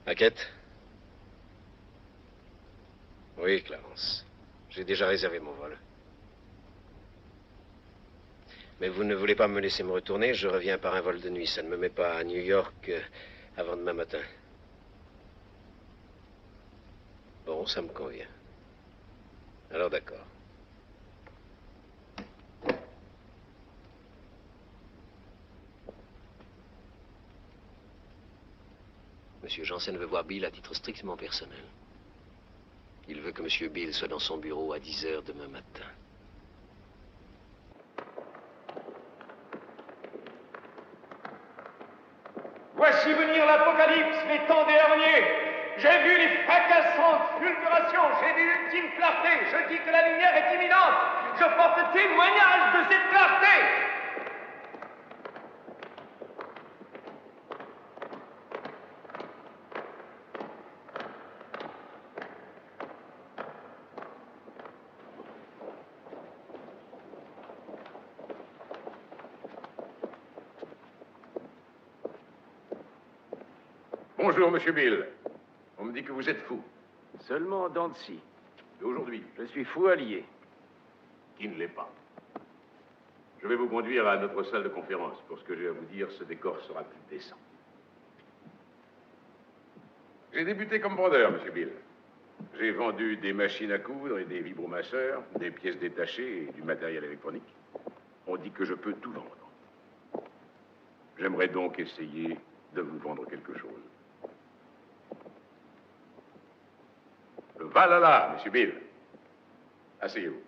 Hackett? Oui, Clarence. J'ai déjà réservé mon vol. Mais vous ne voulez pas me laisser me retourner? Je reviens par un vol de nuit. Ça ne me met pas à New York avant demain matin. Bon, ça me convient. Alors d'accord. Monsieur Jansen veut voir Bill à titre strictement personnel. Il veut que Monsieur Bill soit dans son bureau à 10 heures demain matin. Voici venir l'apocalypse, les temps derniers. J'ai vu les fracassantes fulgurations, j'ai vu l'ultime clarté. Je dis que la lumière est imminente. Je porte témoignage de cette clarté. Bonjour, Monsieur Bill. On me dit que vous êtes fou. Seulement en dents de scie. Et aujourd'hui? Je suis fou allié. Qui ne l'est pas. Je vais vous conduire à notre salle de conférence. Pour ce que j'ai à vous dire, ce décor sera plus décent. J'ai débuté comme brodeur, Monsieur Bill. J'ai vendu des machines à coudre et des vibromasseurs, des pièces détachées et du matériel électronique. On dit que je peux tout vendre. J'aimerais donc essayer de vous vendre quelque chose. Voilà, Monsieur Bill. Asseyez-vous.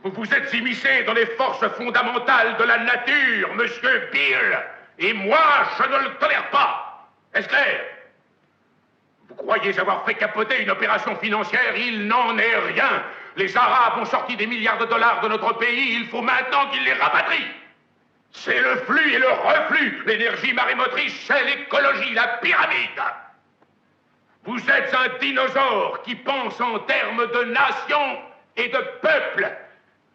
Vous vous êtes immiscé dans les forces fondamentales de la nature, Monsieur Bill. Et moi, je ne le tolère pas. Est-ce clair? Vous croyez avoir fait capoter une opération financière? Il n'en est rien. Les Arabes ont sorti des milliards de dollars de notre pays. Il faut maintenant qu'ils les rapatrient. C'est le flux et le reflux. L'énergie marémotrice, c'est l'écologie, la pyramide. Vous êtes un dinosaure qui pense en termes de nation et de peuple.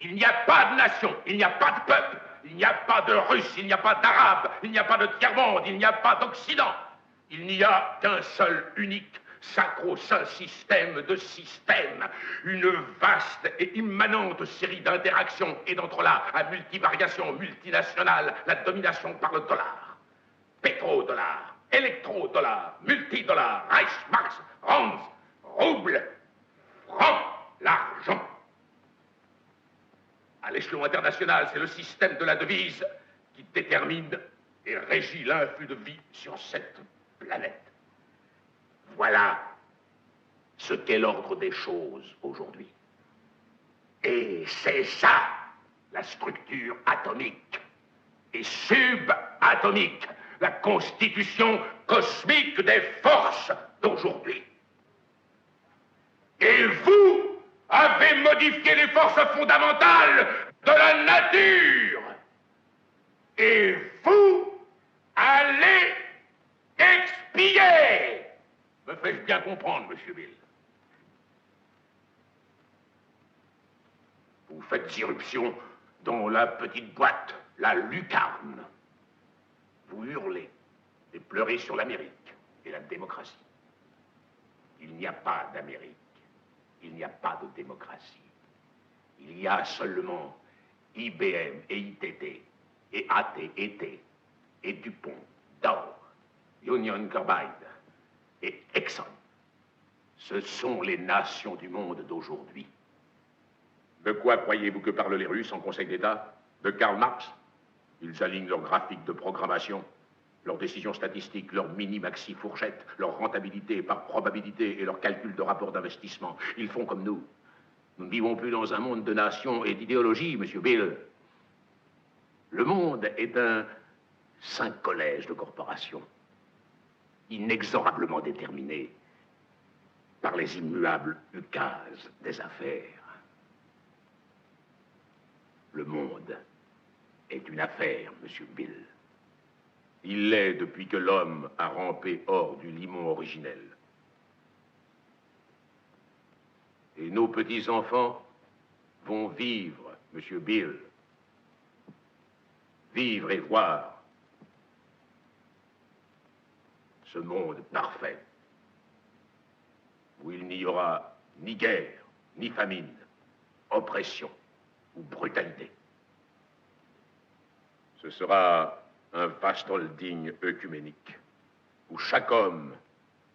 Il n'y a pas de nation, il n'y a pas de peuple, il n'y a pas de Russes, il n'y a pas d'Arabes, il n'y a pas de tiers-monde, il n'y a pas d'Occident. Il n'y a qu'un seul, unique, sacro-saint système de systèmes. Une vaste et immanente série d'interactions et d'entrelacs à multivariation multinationale, la domination par le dollar. Pétrodollar, électrodollar, multidollar, Reichsmarks, rands, rouble, franc, l'argent. À l'échelon international, c'est le système de la devise qui détermine et régit l'influx de vie sur cette planète. Voilà ce qu'est l'ordre des choses aujourd'hui. Et c'est ça, la structure atomique et subatomique, la constitution cosmique des forces d'aujourd'hui. Et vous avez modifié les forces fondamentales de la nature. Et vous allez expier. Me fais-je bien comprendre, Monsieur Bill? Vous faites irruption dans la petite boîte, la lucarne. Vous hurlez et pleurez sur l'Amérique et la démocratie. Il n'y a pas d'Amérique. Il n'y a pas de démocratie. Il y a seulement IBM et ITT, et AT&T, et DuPont, Dow, Union Carbide et Exxon. Ce sont les nations du monde d'aujourd'hui. De quoi croyez-vous que parlent les Russes en Conseil d'État? De Karl Marx? Ils alignent leurs graphiques de programmation, leurs décisions statistiques, leurs mini-maxi fourchettes, leur rentabilité par probabilité et leurs calculs de rapport d'investissement. Ils font comme nous. Nous ne vivons plus dans un monde de nations et d'idéologies, Monsieur Bill. Le monde est un saint collège de corporations, inexorablement déterminé par les immuables ukases des affaires. Le monde est une affaire, monsieur Bill. Il l'est depuis que l'homme a rampé hors du limon originel. Et nos petits-enfants vont vivre, monsieur Bill. Vivre et voir ce monde parfait où il n'y aura ni guerre, ni famine, oppression ou brutalité. Ce sera un vaste holding œcuménique où chaque homme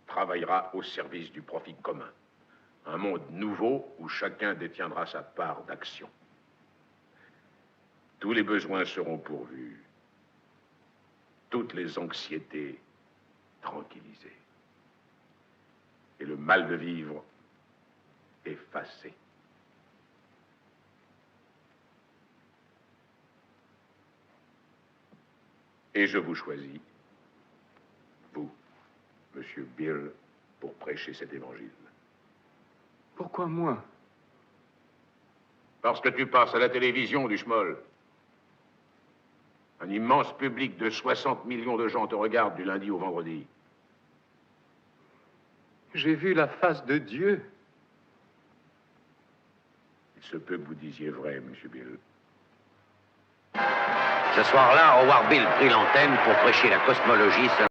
travaillera au service du profit commun. Un monde nouveau où chacun détiendra sa part d'action. Tous les besoins seront pourvus, toutes les anxiétés tranquillisées, et le mal de vivre effacé. Et je vous choisis, vous, monsieur Bill, pour prêcher cet évangile. Pourquoi moi? Parce que tu passes à la télévision du schmoll. Un immense public de 60 millions de gens te regarde du lundi au vendredi. J'ai vu la face de Dieu. Il se peut que vous disiez vrai, monsieur Bill. Ce soir-là, Howard Bill prit l'antenne pour prêcher la cosmologie selon